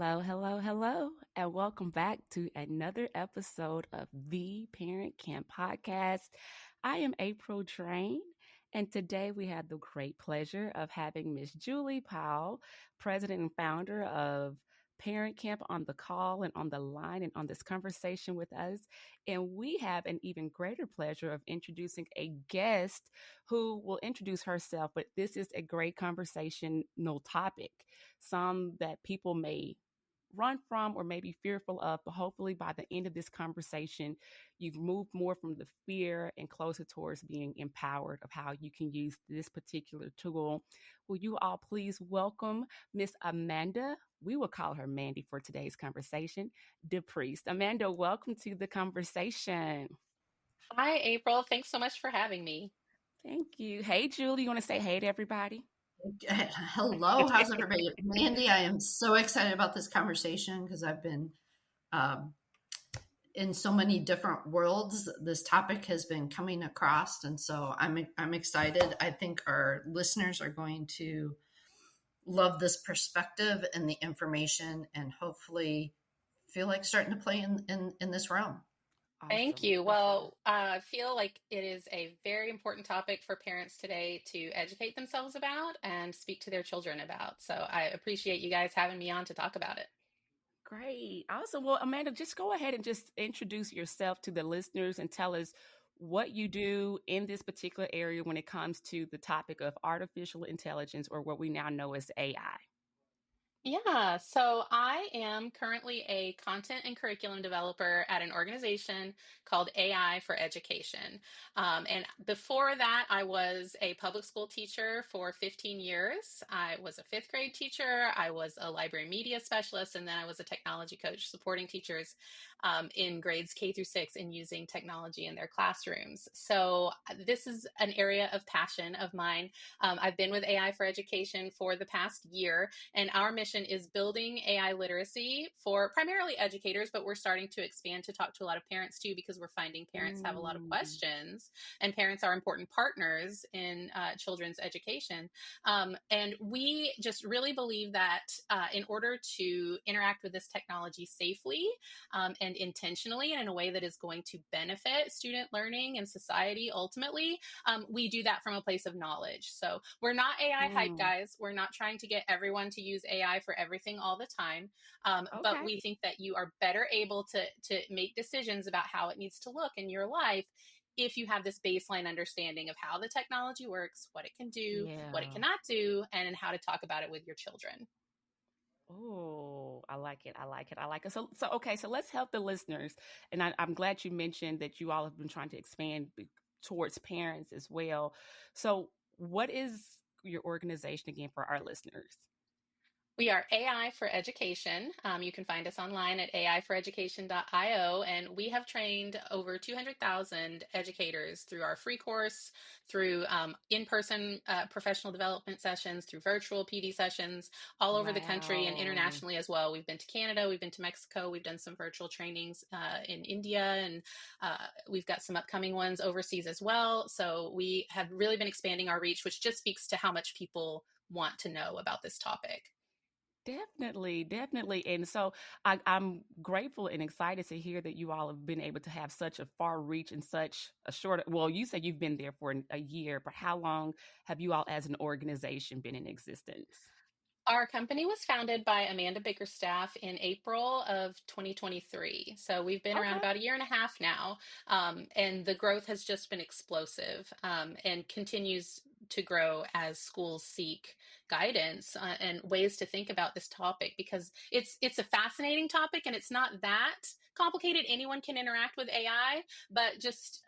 Hello, hello, hello, and welcome back to another episode of the ParentCamp Podcast. I am April Draine, and today we have the great pleasure of having Miss Julie Powell, president and founder of ParentCamp, on the call and on the line and on this conversation with us. And we have an even greater pleasure of introducing a guest who will introduce herself, but this is a great conversational topic, some that people may run from or may be fearful of, but hopefully by the end of this conversation, you've moved more from the fear and closer towards being empowered of how you can use this particular tool. Will you all please welcome Miss Amanda? We will call her Mandy for today's conversation. DePriest. Amanda, welcome to the conversation. Hi, April. Thanks so much for having me. Thank you. Hey, Julie, you want to say hey to everybody? Hello, how's everybody? Mandy, I am so excited about this conversation because I've been in so many different worlds. This topic has been coming across, and so I'm excited. I think our listeners are going to love this perspective and the information, and hopefully feel like starting to play in this realm. Thank you. Well, I feel like it is a very important topic for parents today to educate themselves about and speak to their children about. So I appreciate you guys having me on to talk about it. Great. Awesome. Well, Amanda, just go ahead and just introduce yourself to the listeners and tell us what you do in this particular area when it comes to the topic of artificial intelligence, or what we now know as AI. Yeah, so I am currently a content and curriculum developer at an organization called AI for Education. And before that, I was a public school teacher for 15 years. I was a fifth grade teacher, I was a library media specialist, and then I was a technology coach supporting teachers in grades K through 6 in using technology in their classrooms. So this is an area of passion of mine. I've been with AI for Education for the past year, and our mission is building AI literacy for primarily educators, but we're starting to expand to talk to a lot of parents too, because we're finding parents have a lot of questions, and parents are important partners in children's education. And we just really believe that in order to interact with this technology safely and intentionally and in a way that is going to benefit student learning and society ultimately, we do that from a place of knowledge. So we're not AI hype guys. We're not trying to get everyone to use AI for everything all the time. But we think that you are better able to make decisions about how it needs to look in your life if you have this baseline understanding of how the technology works, what it can do, what it cannot do, and how to talk about it with your children. Oh, I like it. I like it. I like it. So okay. So let's help the listeners. And I'm glad you mentioned that you all have been trying to expand towards parents as well. So what is your organization again for our listeners? We are AI for Education. You can find us online at aiforeducation.io, and we have trained over 200,000 educators through our free course, through in-person professional development sessions, through virtual PD sessions all over the country and internationally as well. We've been to Canada, we've been to Mexico, we've done some virtual trainings in India, and we've got some upcoming ones overseas as well. So we have really been expanding our reach, which just speaks to how much people want to know about this topic. Definitely, definitely. And so I'm grateful and excited to hear that you all have been able to have such a far reach in such a short, well, you said you've been there for a year, but how long have you all as an organization been in existence? Our company was founded by Amanda Bickerstaff in April of 2023. So we've been around about a year and a half now. And the growth has just been explosive and continues to grow as schools seek guidance and ways to think about this topic, because it's a fascinating topic and it's not that complicated. Anyone can interact with AI, but just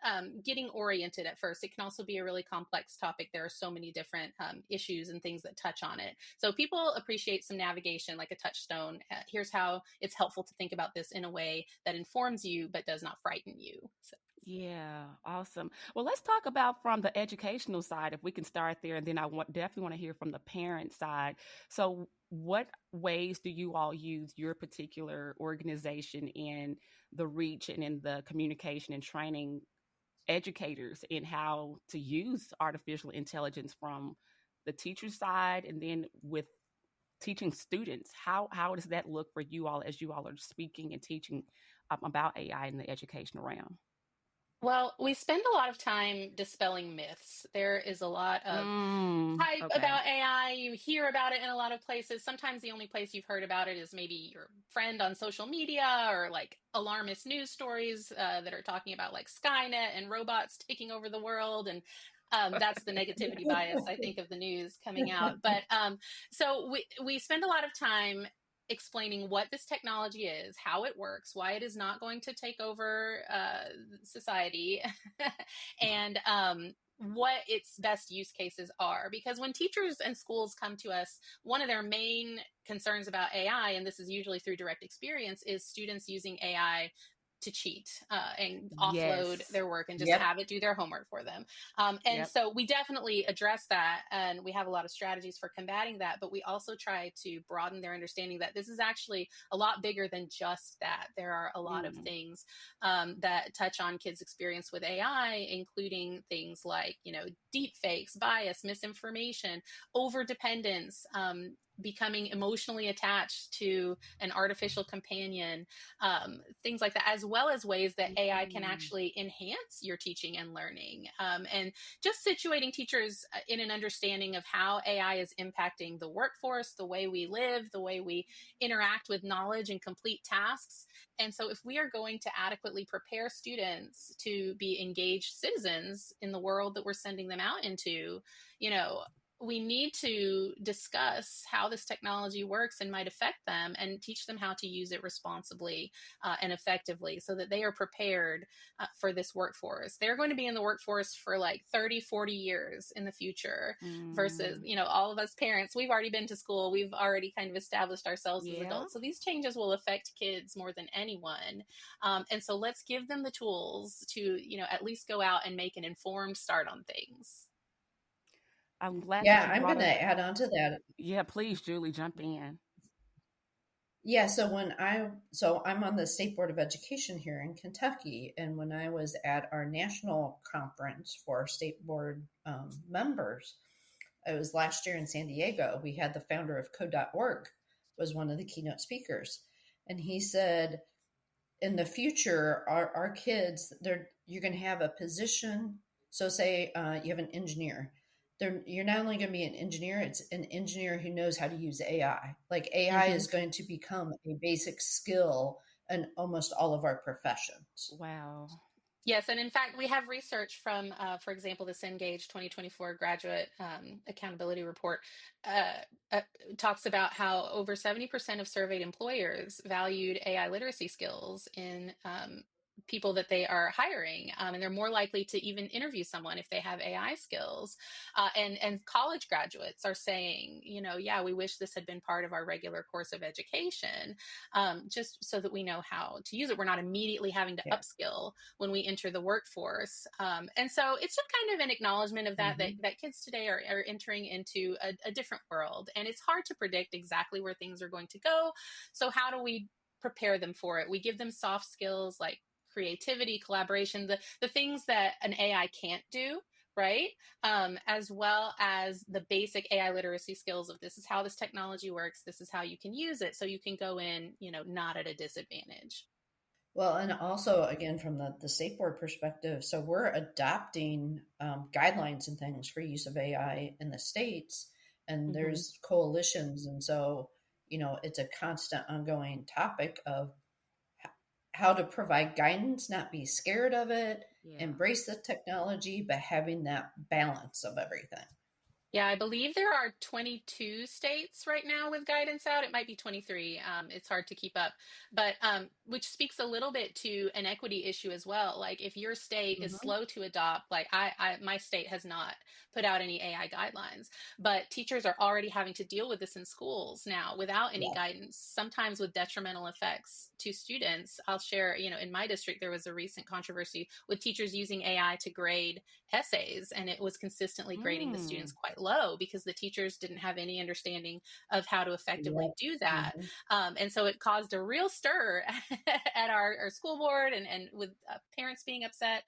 getting oriented at first. It can also be a really complex topic. There are so many different issues and things that touch on it. So people appreciate some navigation, like a touchstone. Here's how it's helpful to think about this in a way that informs you, but does not frighten you. So. Yeah, awesome. Well, let's talk about from the educational side, if we can start there, and then definitely want to hear from the parent side. So what ways do you all use your particular organization in the reach and in the communication and training educators in how to use artificial intelligence from the teacher side, and then with teaching students? How does that look for you all as you all are speaking and teaching about AI in the educational realm? Well, we spend a lot of time dispelling myths. There is a lot of hype Okay. about AI. You hear about it in a lot of places. Sometimes the only place you've heard about it is maybe your friend on social media, or like alarmist news stories that are talking about like Skynet and robots taking over the world. And that's the negativity bias, I think, of the news coming out. But so we spend a lot of time explaining what this technology is, how it works, why it is not going to take over society, and what its best use cases are. Because when teachers and schools come to us, one of their main concerns about AI, and this is usually through direct experience, is students using AI to cheat and offload Yes. their work and just Yep. have it do their homework for them. And Yep. so we definitely address that, and we have a lot of strategies for combating that. But we also try to broaden their understanding that this is actually a lot bigger than just that. There are a lot of Mm. things that touch on kids' experience with AI, including things like, deep fakes, bias, misinformation, over dependence, becoming emotionally attached to an artificial companion, things like that, as well as ways that AI can Mm. actually enhance your teaching and learning, and just situating teachers in an understanding of how AI is impacting the workforce, the way we live, the way we interact with knowledge and complete tasks. And so, if we are going to adequately prepare students to be engaged citizens in the world that we're sending them out into, you know, we need to discuss how this technology works and might affect them, and teach them how to use it responsibly and effectively, so that they are prepared for this workforce. They're going to be in the workforce for like 30, 40 years in the future, versus, Mm. all of us parents, we've already been to school. We've already kind of established ourselves as Yeah. adults. So these changes will affect kids more than anyone. And so let's give them the tools to, at least go out and make an informed start on things. I'm glad that Yeah, you I'm brought going up. to add on to that. Yeah, please, Julie, jump in. Yeah, so I'm on the State Board of Education here in Kentucky, and when I was at our national conference for state board members, it was last year in San Diego. We had the founder of Code.org was one of the keynote speakers, and he said, in the future, our kids, you're going to have a position. So, say you have an engineer. You're not only going to be an engineer; it's an engineer who knows how to use AI. Like AI Mm-hmm. is going to become a basic skill in almost all of our professions. Wow. Yes, and in fact, we have research from, for example, this Engage 2024 Graduate Accountability Report uh, uh, talks about how over 70% of surveyed employers valued AI literacy skills in people that they are hiring, and they're more likely to even interview someone if they have AI skills. And college graduates are saying, yeah, we wish this had been part of our regular course of education, just so that we know how to use it. We're not immediately having to Yeah. upskill when we enter the workforce. And so it's just kind of an acknowledgement of Mm-hmm. that kids today are entering into a different world. And it's hard to predict exactly where things are going to go. So how do we prepare them for it? We give them soft skills like creativity, collaboration, the things that an AI can't do, right? As well as the basic AI literacy skills of, this is how this technology works, this is how you can use it, so you can go in, not at a disadvantage. Well, and also again from the state board perspective, so we're adopting guidelines and things for use of AI in the states, and Mm-hmm. there's coalitions, and so it's a constant ongoing topic of how to provide guidance, not be scared of it, Yeah. embrace the technology, but having that balance of everything. Yeah, I believe there are 22 states right now with guidance out. It might be 23. It's hard to keep up, but which speaks a little bit to an equity issue as well. Like if your state is Mm-hmm. slow to adopt, like my state has not put out any AI guidelines, but teachers are already having to deal with this in schools now without any Yeah. guidance, sometimes with detrimental effects to students. I'll share, in my district, there was a recent controversy with teachers using AI to grade essays, and it was consistently grading the students Mm. quite low because the teachers didn't have any understanding of how to effectively Yep. do that. Mm-hmm. And so it caused a real stir at our school board, and with parents being upset.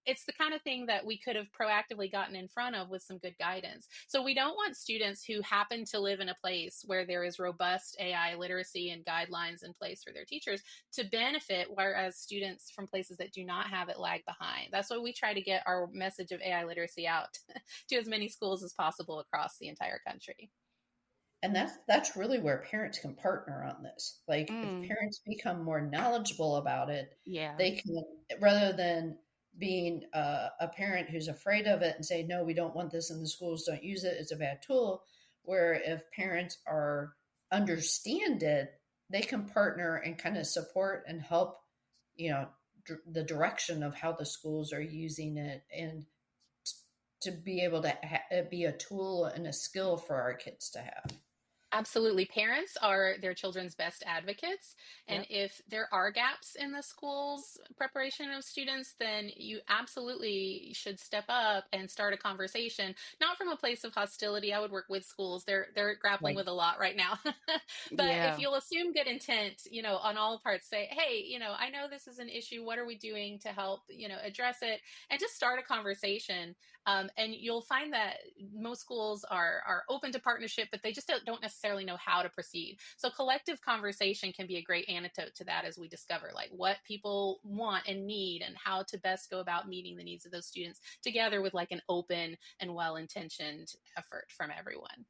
it's the kind of thing that we could have proactively gotten in front of with some good guidance. So we don't want students who happen to live in a place where there is robust AI literacy and guidelines in place for their teachers to benefit, whereas students from places that do not have it lag behind. That's why we try to get our message of AI literacy out to as many schools as possible across the entire country. And that's really where parents can partner on this. Like if Mm, parents become more knowledgeable about it, yeah. they can, rather than being a parent who's afraid of it and say, no, we don't want this in the schools, don't use it, it's a bad tool. Where if parents are understand it, they can partner and kind of support and help, you know, the direction of how the schools are using it, and to be able to be a tool and a skill for our kids to have. Absolutely. Parents are their children's best advocates. And Yep. if there are gaps in the school's preparation of students, then you absolutely should step up and start a conversation, not from a place of hostility. I would work with schools. They're grappling Like, with a lot right now. But if Yeah. you'll assume good intent, on all parts, say, hey, I know this is an issue. What are we doing to help, address it? And just start a conversation. And you'll find that most schools are open to partnership, but they just don't necessarily know how to proceed. So collective conversation can be a great antidote to that, as we discover like what people want and need and how to best go about meeting the needs of those students together with like an open and well-intentioned effort from everyone.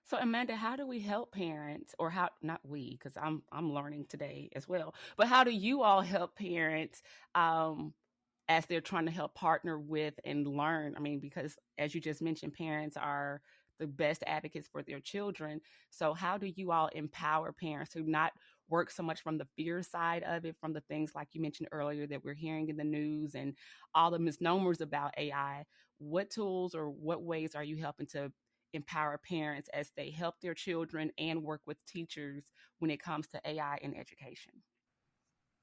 So Amanda, how do we help parents, or how not we, because I'm learning today as well, but how do you all help parents as they're trying to help partner with and learn? I mean, because as you just mentioned, parents are the best advocates for their children. So how do you all empower parents to not work so much from the fear side of it, from the things like you mentioned earlier that we're hearing in the news and all the misnomers about AI? What tools or what ways are you helping to empower parents as they help their children and work with teachers when it comes to AI in education?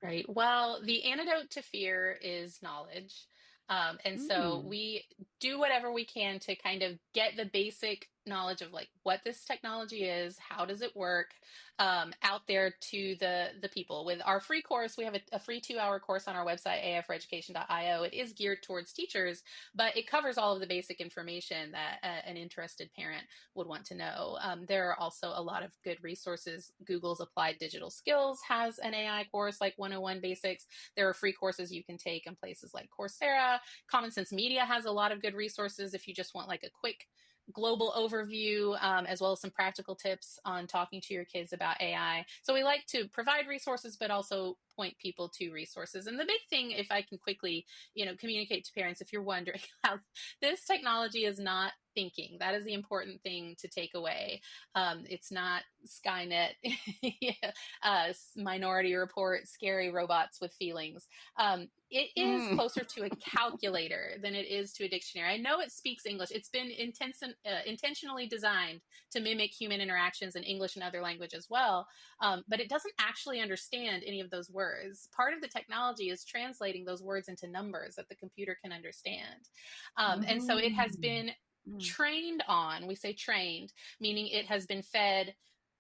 Right. Well, the antidote to fear is knowledge. And so Mm, we do whatever we can to kind of get the basic knowledge of like what this technology is, how does it work, out there to the people. With our free course, we have a free 2-hour course on our website, afforeducation.io. It is geared towards teachers, but it covers all of the basic information that an interested parent would want to know. There are also a lot of good resources. Google's Applied Digital Skills has an AI course like 101 Basics. There are free courses you can take in places like Coursera. Common Sense Media has a lot of good resources if you just want like a quick global overview, as well as some practical tips on talking to your kids about AI. So we like to provide resources, but also point people to resources. And the big thing, if I can quickly, communicate to parents, if you're wondering how this technology is not thinking, that is the important thing to take away. It's not Skynet, yeah, Minority Report, scary robots with feelings. It is mm. closer to a calculator than it is to a dictionary. I know it speaks English. It's been intentionally designed to mimic human interactions in English and other language as well, but it doesn't actually understand any of those words. Part of the technology is translating those words into numbers that the computer can understand. And so it has mm, been Mm. trained on, we say trained, meaning it has been fed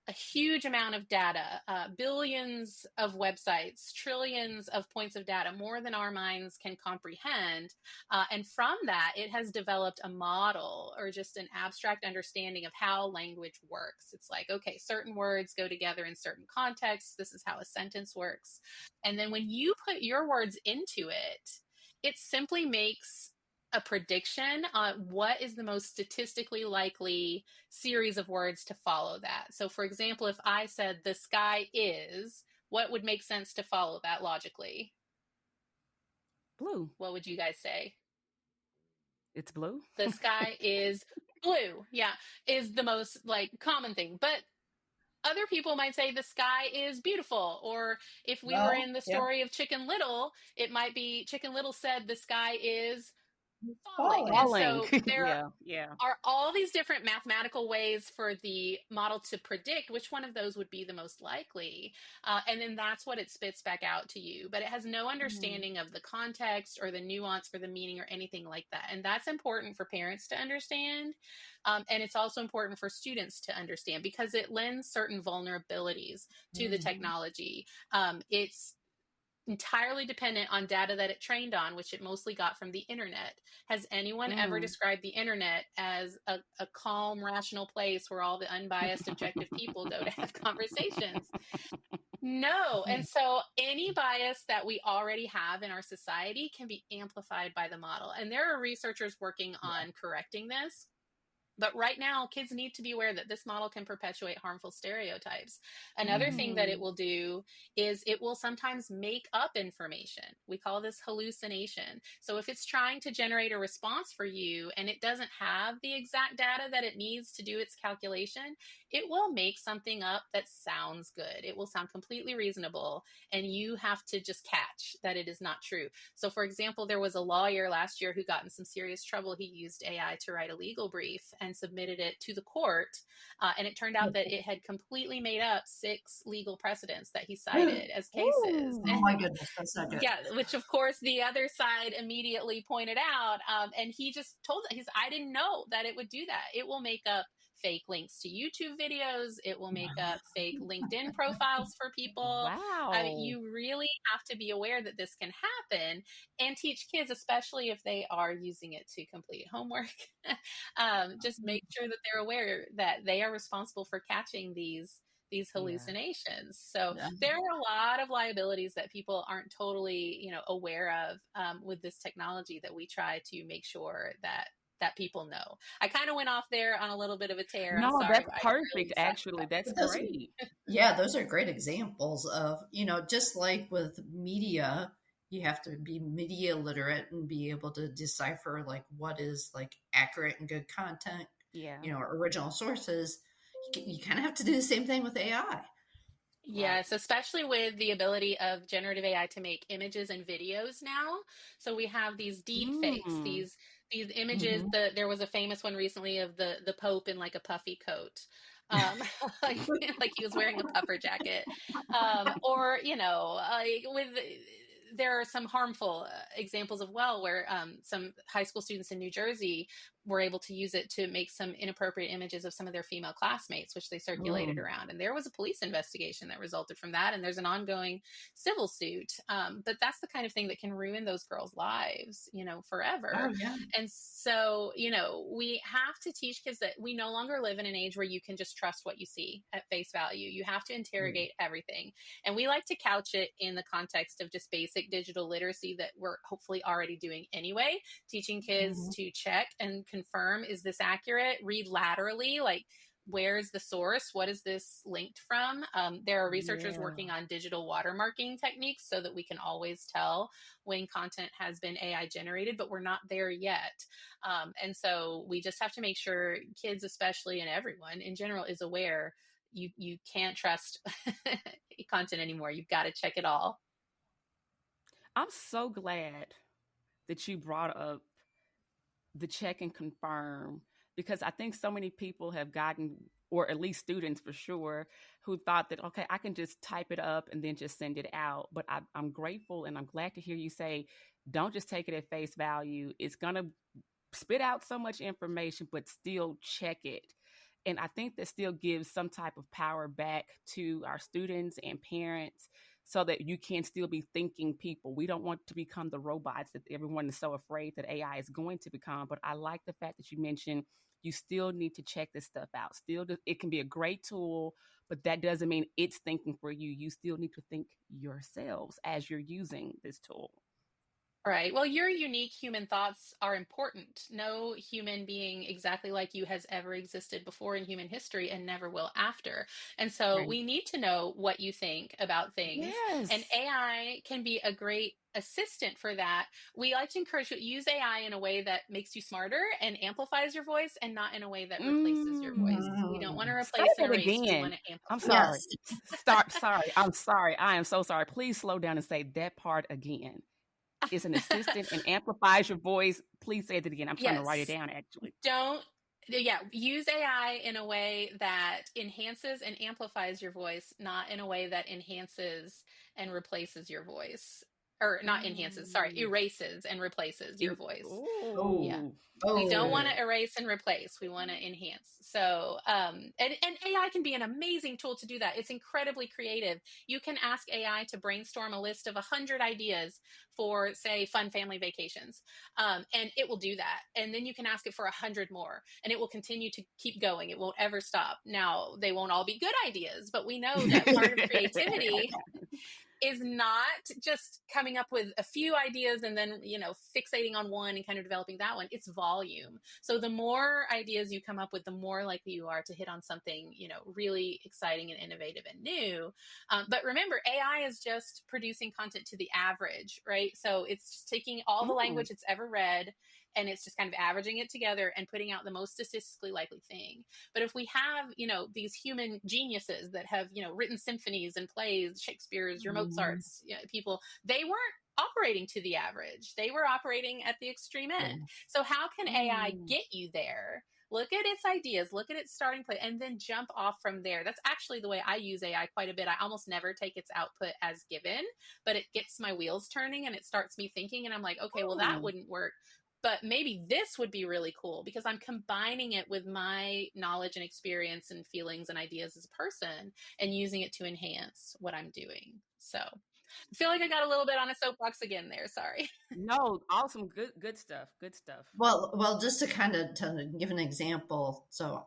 a huge amount of data, billions of websites, trillions of points of data, more than our minds can comprehend. And from that, it has developed a model or just an abstract understanding of how language works. It's like, okay, certain words go together in certain contexts. This is how a sentence works. And then when you put your words into it, it simply makes a prediction on what is the most statistically likely series of words to follow that. So, for example, if I said the sky is, what would make sense to follow that logically? Blue. What would you guys say? It's blue. The sky is blue. Yeah, is the most like common thing. But other people might say the sky is beautiful. Or if we were well, in the yeah, story of Chicken Little, it might be Chicken Little said the sky is falling. falling. And Falling. so there Yeah. Yeah. are all these different mathematical ways for the model to predict which one of those would be the most likely. And then that's what it spits back out to you. But it has no Mm. understanding of the context or the nuance for the meaning or anything like that. And that's important for parents to understand. And it's also important for students to understand because it lends certain vulnerabilities to the Mm-hmm. technology. It's entirely dependent on data that it trained on, which it mostly got from the internet. Has anyone ever described the internet as a calm, rational place where all the unbiased, objective people go to have conversations? No. And so any bias that we already have in our society can be amplified by the model. And there are researchers working on correcting this. But right now, kids need to be aware that this model can perpetuate harmful stereotypes. Another thing that it will do is it will sometimes make up information. We call this hallucination. So if it's trying to generate a response for you and it doesn't have the exact data that it needs to do its calculation, it will make something up that sounds good. It will sound completely reasonable, and you have to just catch that it is not true. So for example, there was a lawyer last year who got in some serious trouble. He used AI to write a legal brief and submitted it to the court. And it turned out that it had completely made up 6 legal precedents that he cited as cases. Oh my goodness, that's not good. Yeah, which of course the other side immediately pointed out. And he just told that I didn't know that it would do that. It will make up fake links to YouTube videos. It will make up fake LinkedIn profiles for people. Wow. You really have to be aware that this can happen and teach kids, especially if they are using it to complete homework. Just make sure that they're aware that they are responsible for catching these hallucinations. So there are a lot of liabilities that people aren't totally, aware of with this technology that we try to make sure that people know. I kind of went off there on a little bit of a tear. No, I'm sorry. that's perfect. Actually, that's great. Yeah, those are great examples of, just like with media, you have to be media literate and be able to decipher like what is like accurate and good content, original sources. You kind of have to do the same thing with AI. Yes, especially with the ability of generative AI to make images and videos now. So we have these deep fakes, these images. There was a famous one recently of the Pope in like a puffy coat. Like he was wearing a puffer jacket. Or, there are some harmful examples of where some high school students in New Jersey were able to use it to make some inappropriate images of some of their female classmates, which they circulated around. And there was a police investigation that resulted from that. And there's an ongoing civil suit. But that's the kind of thing that can ruin those girls' lives, forever. Oh, yeah. And so, we have to teach kids that we no longer live in an age where you can just trust what you see at face value. You have to interrogate everything. And we like to couch it in the context of just basic digital literacy that we're hopefully already doing anyway, teaching kids to check and confirm, is this accurate? Read laterally, like where's the source? What is this linked from? There are researchers working on digital watermarking techniques so that we can always tell when content has been AI generated, but we're not there yet. And so we just have to make sure kids, especially, and everyone in general, is aware you can't trust content anymore. You've got to check it all. I'm so glad that you brought up the check and confirm, because I think so many people have gotten, or at least students for sure, who thought that, okay, I can just type it up and then just send it out. But I'm grateful and I'm glad to hear you say, don't just take it at face value. It's going to spit out so much information, but still check it. And I think that still gives some type of power back to our students and parents, so that you can still be thinking people. We don't want to become the robots that everyone is so afraid that AI is going to become. But I like the fact that you mentioned you still need to check this stuff out. It can be a great tool, but that doesn't mean it's thinking for you. You still need to think yourselves as you're using this tool. Right. Well, your unique human thoughts are important. No human being exactly like you has ever existed before in human history and never will after. And so we need to know what you think about things. Yes. And AI can be a great assistant for that. We like to encourage you to use AI in a way that makes you smarter and amplifies your voice, and not in a way that replaces your voice. We don't want to replace and erase. We want to amplify. I'm sorry. Sorry. I'm sorry. I am so sorry. Please slow down and say that part again. Is an assistant and amplifies your voice. Please say that again. I'm trying to write it down, actually. Use AI in a way that enhances and amplifies your voice, not in a way that enhances and replaces your voice. or not enhances, sorry, erases and replaces your voice. Yeah. Ooh. We don't want Oh, to erase and replace. We want to enhance. So, and AI can be an amazing tool to do that. It's incredibly creative. You can ask AI to brainstorm a list of 100 ideas for, say, fun family vacations, and it will do that. And then you can ask it for 100 more, and it will continue to keep going. It won't ever stop. Now, they won't all be good ideas, but we know that part of creativity is not just coming up with a few ideas and then, fixating on one and kind of developing that one. It's volume. So the more ideas you come up with, the more likely you are to hit on something, really exciting and innovative and new. But remember, AI is just producing content to the average, right? So it's just taking all the Mm. language it's ever read, and it's just kind of averaging it together and putting out the most statistically likely thing. But if we have, these human geniuses that have, written symphonies and plays, Shakespeare's, your mm, Mozart's, people, they weren't operating to the average. They were operating at the extreme end. yeah. So how can AI Mm. get you there? Look at its ideas, look at its starting point, and then jump off from there. That's actually the way I use AI quite a bit. I almost never take its output as given, but it gets my wheels turning and it starts me thinking, and I'm like, okay, well, that Mm. wouldn't work, but maybe this would be really cool because I'm combining it with my knowledge and experience and feelings and ideas as a person and using it to enhance what I'm doing. So I feel like I got a little bit on a soapbox again there. Sorry. No, awesome. Good stuff. Good stuff. Well, just to kind of to give an example. So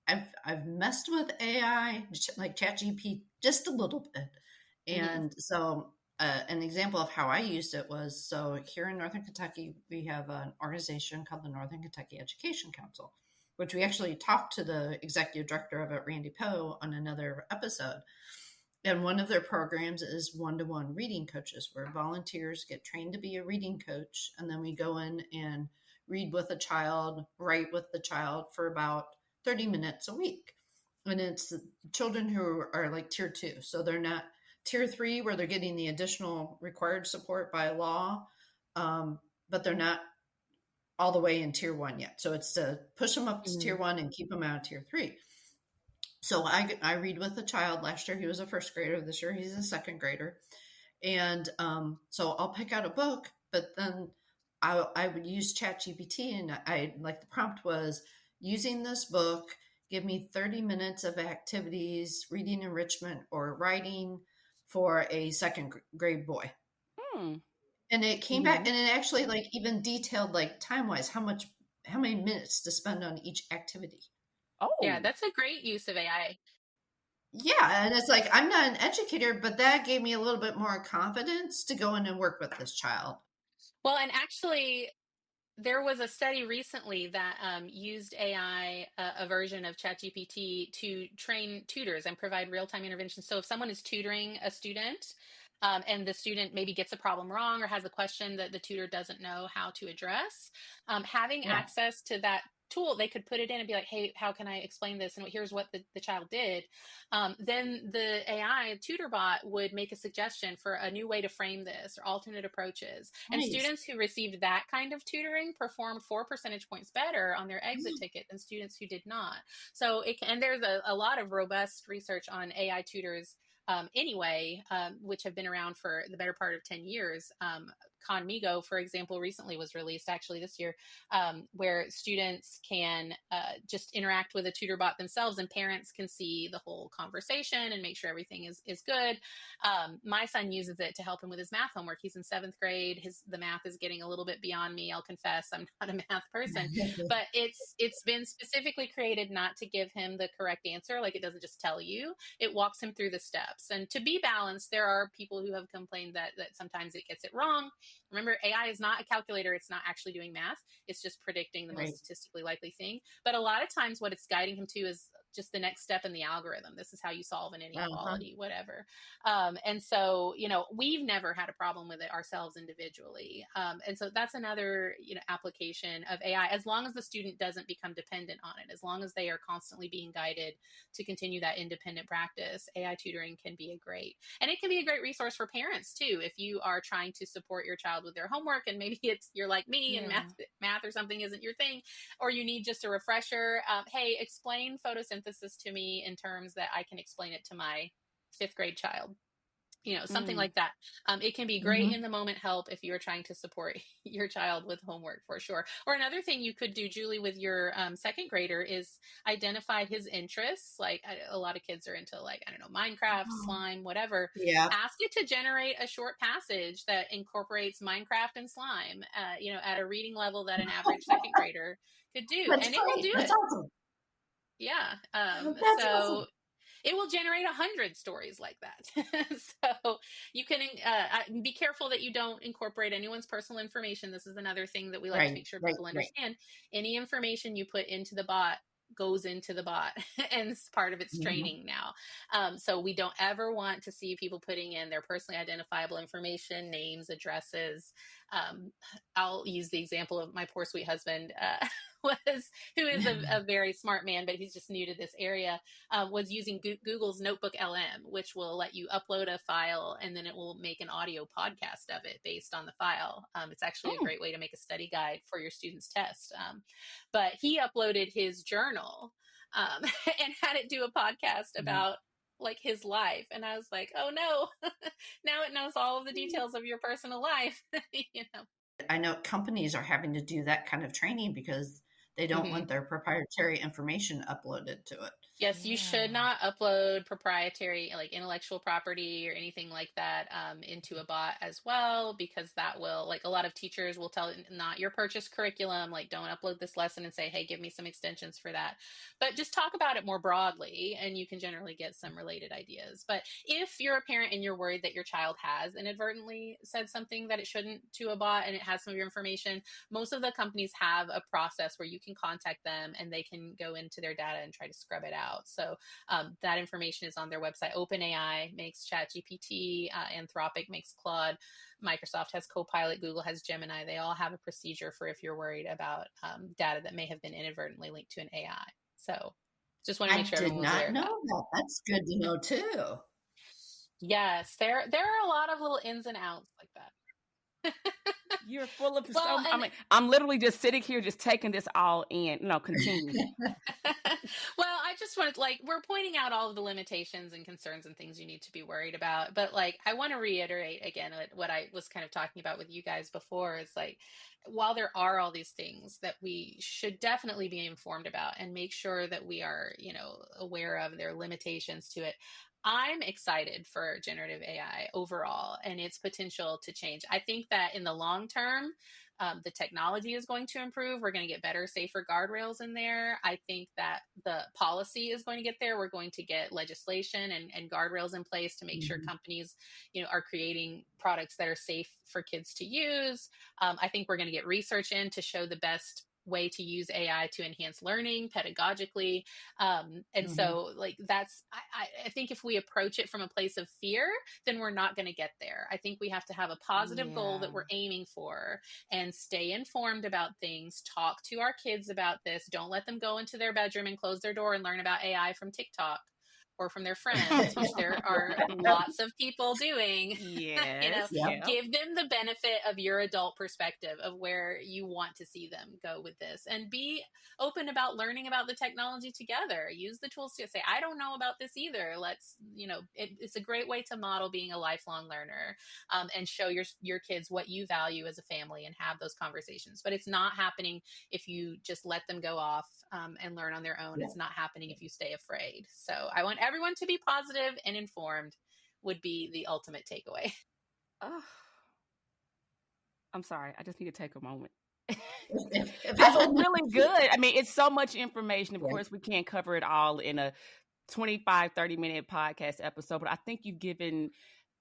I've messed with AI, like ChatGPT, just a little bit. Mm-hmm. And so an example of how I used it was, so here in Northern Kentucky, we have an organization called the Northern Kentucky Education Council, which we actually talked to the executive director of it, Randy Poe, on another episode. And one of their programs is one-to-one reading coaches, where volunteers get trained to be a reading coach. And then we go in and read with a child, write with the child for about 30 minutes a week. And it's children who are like tier 2. So they're not tier 3 where they're getting the additional required support by law, but they're not all the way in tier 1 yet. So it's to push them up to Mm-hmm. tier 1 and keep them out of tier 3. So I read with a child. Last year he was a first grader. This year he's a second grader. And so I'll pick out a book, but then I would use ChatGPT, and I like the prompt was, using this book, give me 30 minutes of activities, reading enrichment or writing for a second grade boy. Mm. And it came back, Mm-hmm. and it actually like even detailed like time wise how many minutes to spend on each activity. Yeah, Oh. that's a great use of AI. Yeah, and it's like I'm not an educator, but that gave me a little bit more confidence to go in and work with this child. Well, and actually, there was a study recently that used AI, a version of ChatGPT, to train tutors and provide real-time intervention. So if someone is tutoring a student, and the student maybe gets a problem wrong or has a question that the tutor doesn't know how to address, having Yeah, access to that tool, they could put it in and be like, hey, how can I explain this? And here's what the child did. Then the AI tutor bot would make a suggestion for a new way to frame this or alternate approaches. And nice. students who received that kind of tutoring performed 4 percentage points better on their exit ticket than students who did not. So and there's a lot of robust research on AI tutors, anyway, which have been around for the better part of 10 years. Conmigo, for example, recently was released actually this year, where students can just interact with a tutor bot themselves, and parents can see the whole conversation and make sure everything is good. My son uses it to help him with his math homework. He's in 7th grade. The math is getting a little bit beyond me. I'll confess, I'm not a math person, but it's been specifically created not to give him the correct answer. Like, it doesn't just tell you, it walks him through the steps. And to be balanced, there are people who have complained that sometimes it gets it wrong. Remember, AI is not a calculator. It's not actually doing math. It's just predicting the most Right. statistically likely thing. But a lot of times what it's guiding him to is just the next step in the algorithm. This is how you solve an Uh-huh. inequality, whatever. And so, we've never had a problem with it ourselves individually. And so that's another, application of AI, as long as the student doesn't become dependent on it, as long as they are constantly being guided to continue that independent practice. AI tutoring can be and it can be a great resource for parents too. If you are trying to support your child with their homework, and maybe you're like me and Yeah. math or something isn't your thing, or you need just a refresher. Hey, explain photosynthesis to me in terms that I can explain it to my 5th grade child. something like that. It can be great in the moment help if you're trying to support your child with homework, for sure. Or another thing you could do, Julie, with your second grader is identify his interests. Like a lot of kids are into, like, I don't know, Minecraft, slime, whatever. Yeah. Ask it to generate a short passage that incorporates Minecraft and slime, at a reading level that an average second grader could do. That's And it will great. do That's it. awesome. Yeah. That's So awesome. it will generate 100 stories like that. So you can be careful that you don't incorporate anyone's personal information. This is another thing that we like to Right, make sure right, people right. understand. Any information you put into the bot goes into the bot and it's part of its training now. So we don't ever want to see people putting in their personally identifiable information, names, addresses. I'll use the example of my poor sweet husband, who is a very smart man, but he's just new to this area, was using Google's Notebook LM, which will let you upload a file and then it will make an audio podcast of it based on the file. It's actually a great way to make a study guide for your students' test. But he uploaded his journal and had it do a podcast about like his life. And I was like, oh no, now it knows all of the details of your personal life. I know companies are having to do that kind of training because they don't want their proprietary information uploaded to it. Yes, you should not upload proprietary, like intellectual property or anything like that into a bot as well, because that will, like, a lot of teachers will tell it, not your purchased curriculum, like, don't upload this lesson and say, hey, give me some extensions for that. But just talk about it more broadly and you can generally get some related ideas. But if you're a parent and you're worried that your child has inadvertently said something that it shouldn't to a bot and it has some of your information, most of the companies have a process where you can contact them and they can go into their data and try to scrub it out. So that information is on their website. OpenAI makes ChatGPT, Anthropic makes Claude, Microsoft has Copilot, Google has Gemini. They all have a procedure for if you're worried about data that may have been inadvertently linked to an AI. So just want to make I sure did everyone was aware not of know that. that. That's good to know too. Yes, there are a lot of little ins and outs like that. You're full of Well, I mean, I'm literally just sitting here, just taking this all in. No, continue. well, I just wanted, like, we're pointing out all of the limitations and concerns and things you need to be worried about. But, like, I want to reiterate again what I was kind of talking about with you guys before is, like, while there are all these things that we should definitely be informed about and make sure that we are, aware of their limitations to it, I'm excited for generative AI overall and its potential to change. I think that in the long term, the technology is going to improve. We're going to get better, safer guardrails in there. I think that the policy is going to get there. We're going to get legislation and guardrails in place to make sure companies, are creating products that are safe for kids to use. I think we're going to get research in to show the best way to use AI to enhance learning pedagogically. And so, like, I think if we approach it from a place of fear, then we're not going to get there. I think we have to have a positive goal that we're aiming for and stay informed about things. Talk to our kids about this. Don't let them go into their bedroom and close their door and learn about AI from TikTok or from their friends, which there are lots of people doing. Yes. Yep. Give them the benefit of your adult perspective of where you want to see them go with this, and be open about learning about the technology together. Use the tools to say, I don't know about this either. Let's, it's a great way to model being a lifelong learner, and show your kids what you value as a family and have those conversations. But it's not happening if you just let them go off and learn on their own. It's not happening if you stay afraid. So I want everyone to be positive and informed would be the ultimate takeaway. Oh, I'm sorry. I just need to take a moment. If This I was had really good. I mean, it's so much information. Of Right. course, we can't cover it all in a 25, 30-minute podcast episode, but I think you've given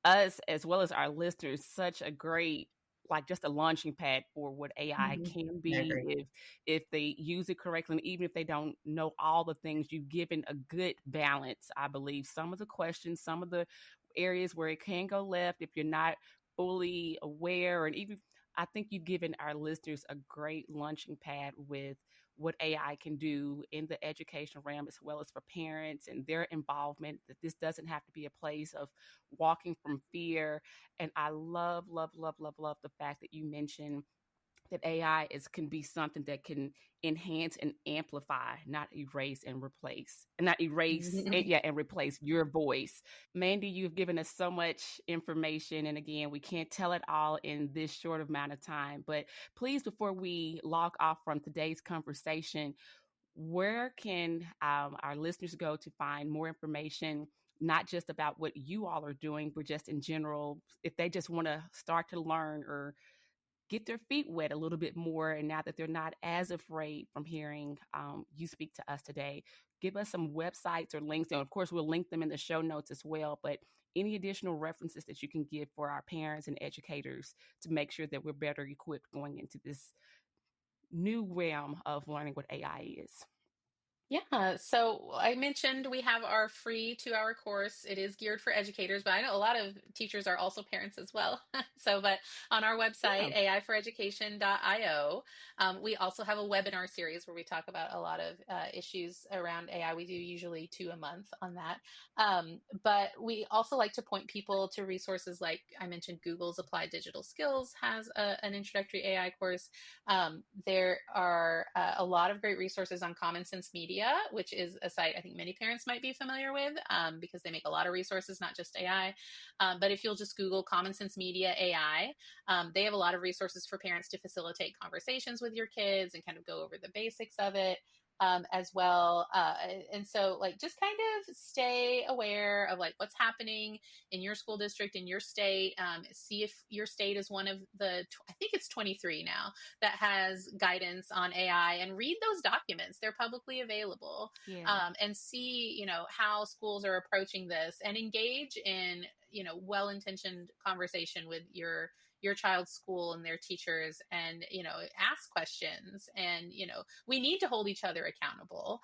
us as well as our listeners such a great, like, just a launching pad for what AI can I be agree. if they use it correctly. And even if they don't know all the things, you've given a good balance. I believe some of the questions, some of the areas where it can go left if you're not fully aware, and even I think you've given our listeners a great launching pad with what AI can do in the educational realm, as well as for parents and their involvement, that this doesn't have to be a place of walking from fear. And I love, love, love, love, love the fact that you mentioned that can be something that can enhance and amplify, not erase and replace, and not erase, and replace your voice. Mandy, you've given us so much information. And again, we can't tell it all in this short amount of time. But please, before we log off from today's conversation, where can our listeners go to find more information, not just about what you all are doing, but just in general, if they just want to start to learn or get their feet wet a little bit more, and now that they're not as afraid from hearing you speak to us today, give us some websites or links. And of course, we'll link them in the show notes as well. But any additional references that you can give for our parents and educators to make sure that we're better equipped going into this new realm of learning what AI is. Yeah, so I mentioned we have our free 2-hour course. It is geared for educators, but I know a lot of teachers are also parents as well. But on our website, aiforeducation.io, we also have a webinar series where we talk about a lot of issues around AI. We do usually 2 a month on that. But we also like to point people to resources like I mentioned, Google's Applied Digital Skills has an introductory AI course. There are a lot of great resources on Common Sense Media, which is a site I think many parents might be familiar with because they make a lot of resources, not just AI. But if you'll just Google Common Sense Media AI, they have a lot of resources for parents to facilitate conversations with your kids and kind of go over the basics of it. As well. And so like, just kind of stay aware of like what's happening in your school district, in your state. See if your state is one of the, I think it's 23 now, that has guidance on AI, and read those documents. They're publicly available. And see, how schools are approaching this, and engage in, well-intentioned conversation with your child's school and their teachers, and ask questions, and we need to hold each other accountable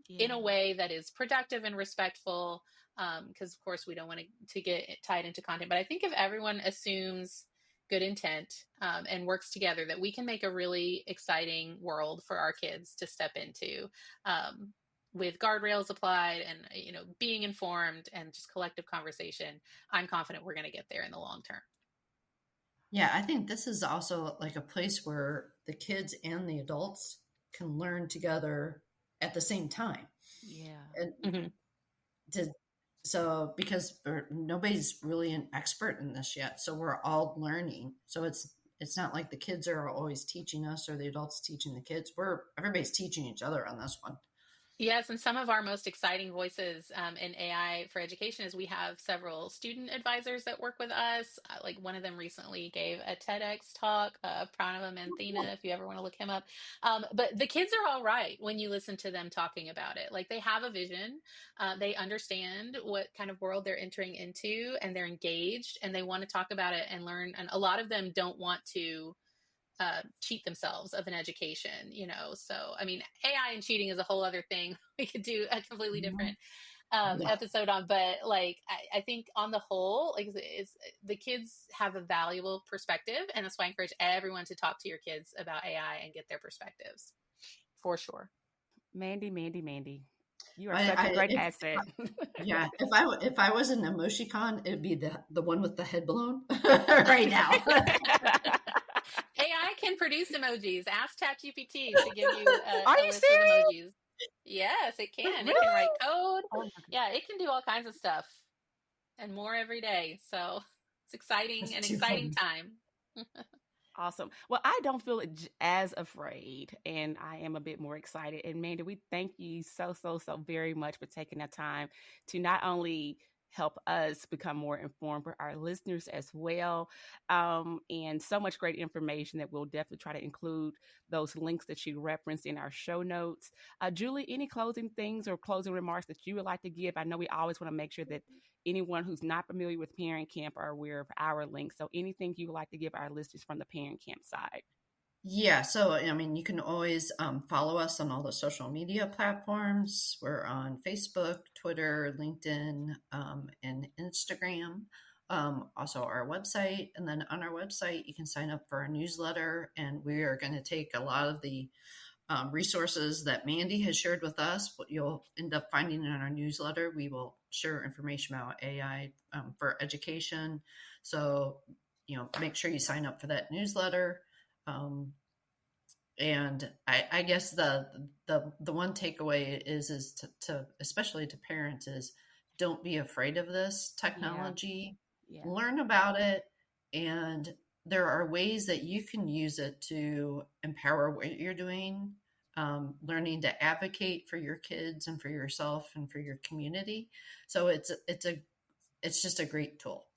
in a way that is productive and respectful, because of course we don't want to get tied into content. But I think if everyone assumes good intent and works together, that we can make a really exciting world for our kids to step into, with guardrails applied and being informed and just collective conversation. I'm confident we're going to get there in the long term. Yeah, I think this is also like a place where the kids and the adults can learn together at the same time. Yeah. And so because nobody's really an expert in this yet, so we're all learning. So it's not like the kids are always teaching us or the adults teaching the kids. Everybody's teaching each other on this one. Yes, and some of our most exciting voices in AI for education is we have several student advisors that work with us. Like one of them recently gave a TEDx talk, Pranava Manthina, if you ever want to look him up. But the kids are all right when you listen to them talking about it. Like, they have a vision, they understand what kind of world they're entering into, and they're engaged, and they want to talk about it and learn. And a lot of them don't want to cheat themselves of an education, So, I mean, AI and cheating is a whole other thing we could do a completely different episode on. But like, I think on the whole, like, the kids have a valuable perspective, and that's why I encourage everyone to talk to your kids about AI and get their perspectives, for sure. Mandy, you are such a great asset. Yeah, if I was an emoticon, it'd be the one with the head blown right now. AI can produce emojis. Ask ChatGPT to give you Are a you list serious? of emojis. Yes, it can. Really? It can write code. Oh, Yeah, it can do all kinds of stuff and more every day. So it's exciting, an exciting time. awesome. Well, I don't feel as afraid, and I am a bit more excited. And Mandy, we thank you so very much for taking the time to not only help us become more informed, but our listeners as well. And so much great information that we'll definitely try to include those links that you referenced in our show notes. Julie, any closing things or closing remarks that you would like to give? I know we always want to make sure that anyone who's not familiar with Parent Camp are aware of our links. So anything you would like to give our listeners from the Parent Camp side? Yeah, so I mean, you can always follow us on all the social media platforms. We're on Facebook, Twitter, LinkedIn, and Instagram. Also our website. And then on our website, you can sign up for our newsletter. And we are going to take a lot of the resources that Mandy has shared with us. What you'll end up finding in our newsletter, we will share information about AI for education. So, make sure you sign up for that newsletter. And I guess the one takeaway is to especially to parents is don't be afraid of this Yeah. technology. Yeah. Learn about it, and there are ways that you can use it to empower what you're doing. Learning to advocate for your kids and for yourself and for your community. So it's just a great tool.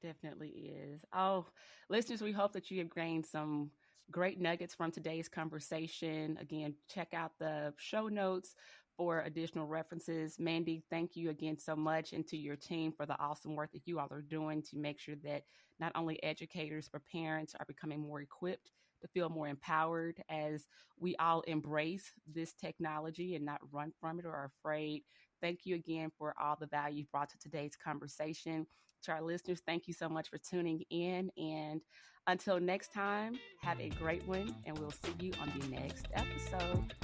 Definitely is. Oh, listeners, we hope that you have gained some great nuggets from today's conversation. Again, check out the show notes for additional references. Mandy, thank you again so much, and to your team for the awesome work that you all are doing to make sure that not only educators but parents are becoming more equipped to feel more empowered as we all embrace this technology and not run from it or are afraid. Thank you again for all the value you brought to today's conversation. To our listeners, thank you so much for tuning in. And until next time, have a great one, and we'll see you on the next episode.